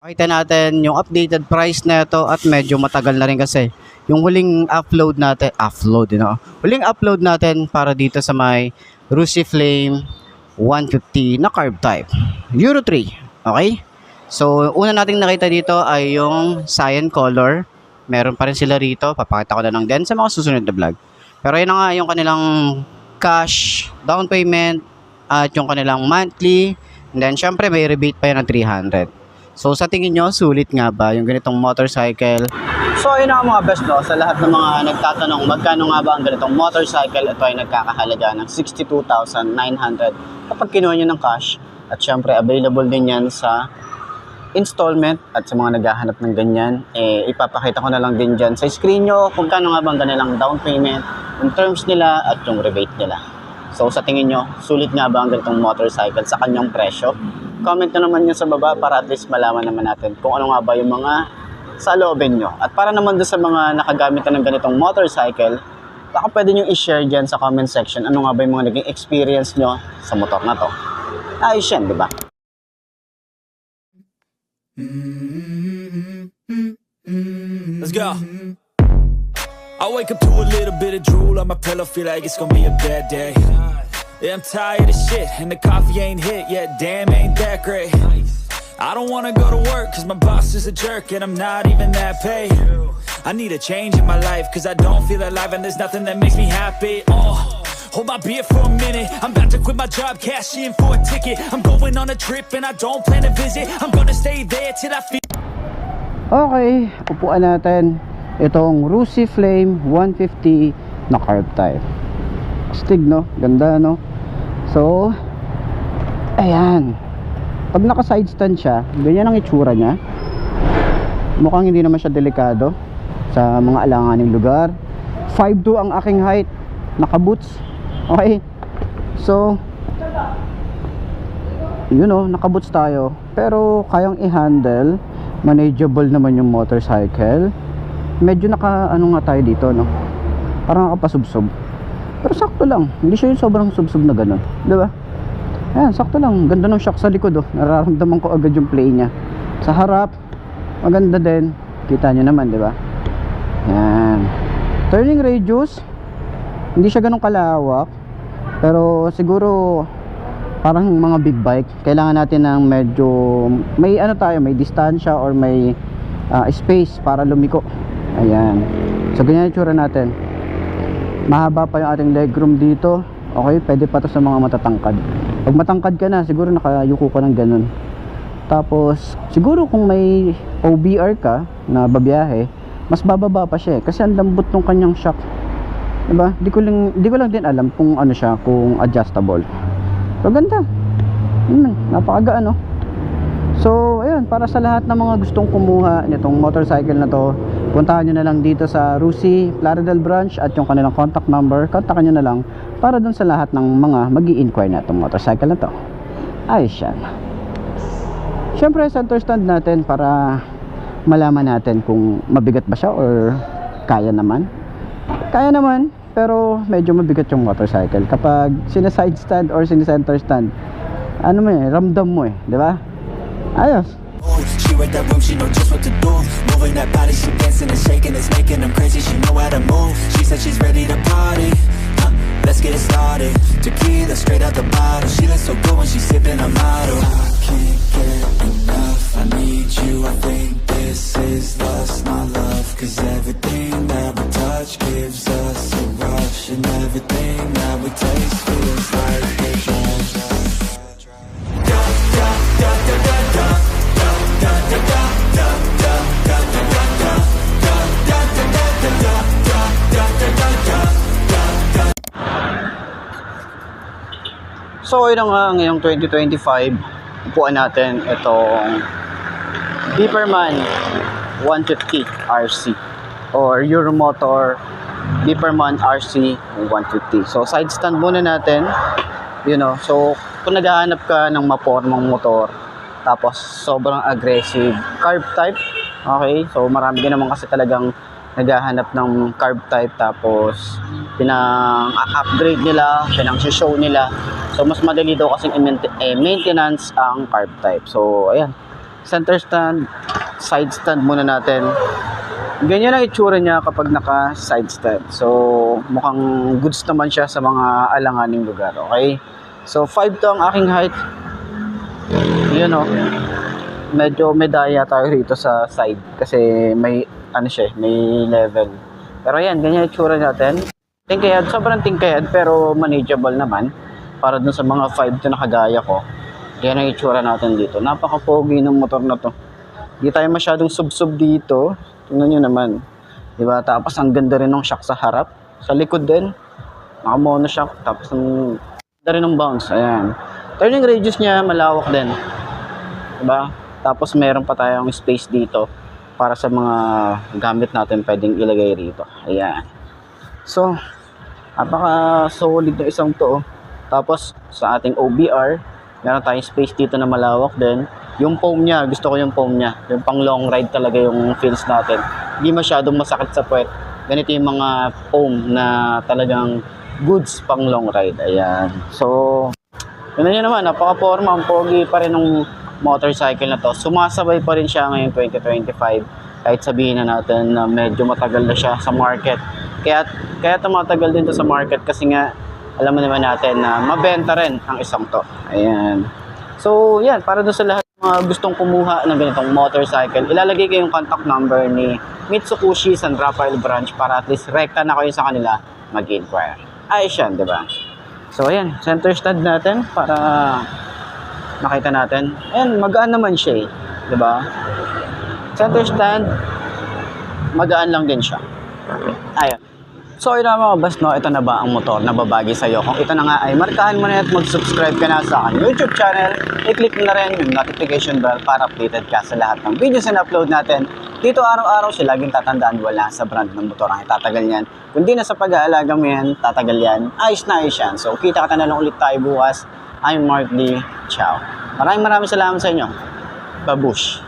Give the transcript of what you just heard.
Pakita natin yung updated price na ito at medyo matagal na rin kasi yung huling upload natin para dito sa may Rusiflame 150 na carb type Euro 3. Okay, so una nating nakita dito ay yung cyan color. Meron pa rin sila rito, papakita ko na lang din sa mga susunod na vlog. Pero yun na nga yung kanilang cash down payment at yung kanilang monthly, and then syempre may rebate pa yan ng 300. So sa tingin nyo, sulit nga ba yung ganitong motorcycle? So ayun na mga best, no? Sa lahat ng mga nagtatanong magkano nga ba ang ganitong motorcycle, ito ay nagkakahalaga ng 62,900 kapag kinuha nyo ng cash. At syempre available din yan sa installment. At sa mga naghahanap ng ganyan, ipapakita ko na lang din dyan sa screen nyo kung kano nga ba ang kanilang down payment, yung terms nila at yung rebate nila. So sa tingin nyo, sulit nga ba ang ganitong motorcycle sa kanyang presyo? Comment na naman nyo sa baba para at least malaman naman natin kung ano nga ba yung mga saloobin nyo. At para naman doon sa mga nakagamit na ng ganitong motorcycle, baka pwede nyo i-share dyan sa comment section ano nga ba yung mga naging experience nyo sa motor na to. Ayos yan, di ba? Let's go. I wake up to a little bit of drool on my pillow, feel like it's gonna be a bad day. Yeah, I'm tired of shit, and the coffee ain't hit yet, damn, ain't that great. I don't wanna go to work, cause my boss is a jerk, and I'm not even that paid. I need a change in my life, cause I don't feel alive, and there's nothing that makes me happy. Hold my beer for a minute, I'm about to quit my job, cash in for a ticket. I'm going on a trip, and I don't plan to visit, I'm gonna stay there till I feel. Okay, upuan natin itong Rusiflame 150 na carb type. Astig, no? Ganda, no? So ayan, pag naka side stand siya, ganyan ang itsura niya. Mukhang hindi naman siya delikado sa mga alanganing lugar. 5'2" ang aking height, naka boots. Okay, so you know, naka boots tayo, pero kayang i-handle, manageable naman yung motorcycle. Medyo naka ano nga tayo dito, no? Parang nakapasubsob, pero sakto lang, hindi siya yung sobrang subsob na ganun, di ba? Ayan, sakto lang. Ganda ng shock sa likod, oh. Nararamdaman ko agad yung play niya. Sa harap, maganda din. Kita nyo naman, di ba? Ayan. Turning radius, hindi siya ganun kalawak, pero siguro parang mga big bike, kailangan natin ng medyo may ano tayo, may distansya or may space para lumiko. Ayan. So ganyan yung tsura natin. Mahaba pa yung ating legroom dito. Okay, pwede pa to sa mga matatangkad. Pag matangkad ka na, siguro nakayuko ka ng ganun. Tapos siguro kung may OBR ka na babiyahe, mas bababa pa siya, kasi ang lambot ng kanyang shock, diba? Di ko lang din alam kung ano siya, kung adjustable. So ganda, napakagaan, no? So ayun, para sa lahat ng mga gustong kumuha nitong motorcycle na to, puntahan nyo na lang dito sa Rusi Plaridel branch at yung kanilang contact number, kontakan nyo na lang para dun sa lahat ng mga mag-i-inquire na itong motorcycle na to. Ayos yan. Syempre center stand natin para malaman natin kung mabigat ba siya or kaya naman. Kaya naman, pero medyo mabigat yung motorcycle kapag sina-side stand or sina-center stand. Ano mo ramdam mo di ba? Ayos. She read that room, she know just what to do. Moving that body, she dancing and shaking, it's making them crazy. She know how to move. She said she's ready to party. Let's get it started. Tequila straight out the bottle. She looks so good when she's sipping a model. I can't get enough. I need you. I think this is lust, not love. 'Cause everything that we touch gives us a rush, and everything that we taste feels like a drug. Da da da da da da. So yun nga, ngayong 2025 upuan natin itong Beeperman 150 RC or Euromotor Beeperman RC 150. So side stand muna natin, you know. So kung naghahanap ka ng mapormang motor tapos sobrang aggressive carb type, okay, so marami din naman kasi talagang naghahanap ng carb type tapos pinang-upgrade nila, pinang-show nila. So mas madali daw kasing maintenance ang carb type. So ayan, center stand, side stand muna natin. Ganyan ang itsura niya kapag naka side stand. So, mukhang goods naman siya sa mga alanganing lugar, okay? So, 5 to ang aking height. Yun o. Medyo medaya tayo rito sa side kasi may, ano siya, may level. Pero yan, ganyan ang itsura natin. Tingkayad, sobrang tingkayad pero manageable naman. Para dun sa mga 5 to na kagaya ko. Yan ang itsura natin dito. Napaka-pogi ng motor na to. Hindi tayo masyadong sub-sub dito. Tingnan nyo naman. Diba? Tapos ang ganda rin ng shock sa harap. Sa likod din. Naka-mono shock. Tapos ang ganda rin ng bounce. Ayan. Turning radius niya malawak din. Diba? Tapos meron pa tayong space dito. Para sa mga gamit natin pwedeng ilagay rito. Ayan. So, napaka-solid na isang to. Tapos sa ating OBR, meron tayong space dito na malawak din. Yung foam niya, gusto ko yung foam niya. Yung pang long ride talaga yung feels natin. Hindi masyadong masakit sa puwet. Ganito yung mga foam na talagang goods pang long ride. Ayan. So, yun na naman. Napaka-forma. Ang pogi pa rin ng motorcycle na to. Sumasabay pa rin siya ngayong 2025. Kahit sabihin na natin na medyo matagal na siya sa market. Kaya tumatagal din to sa market kasi nga alam mo naman natin na mabenta rin ang isang to. Ayan. So, yan. Para doon sa lahat ng mga gustong kumuha ng ganitong motorcycle, ilalagay ko yung contact number ni Mitsukushi San Rafael Branch para at least rekta na kayo sa kanila mag-inquire. Ayos yan, di ba? So, ayan. Center stand natin para makita natin. Ayan, magaan naman siya eh. Di ba? Center stand, magaan lang din siya. Ayun. So yun na mga boss, no? Ito na ba ang motor na babagi sa'yo? Kung ito na nga ay markahan mo na at mag-subscribe ka na sa aking YouTube channel, i-click mo na rin yung notification bell para updated ka sa lahat ng videos na upload natin. Dito araw-araw siya laging tatandaan, wala sa brand ng motor ang itatagal yan. Kundi na sa pag-aalaga mo yan, tatagal yan. Ayos na ayos yan. So kita ka na lang ulit tayo bukas. I'm Mark D. Ciao. Maraming salamat sa inyo. Babush.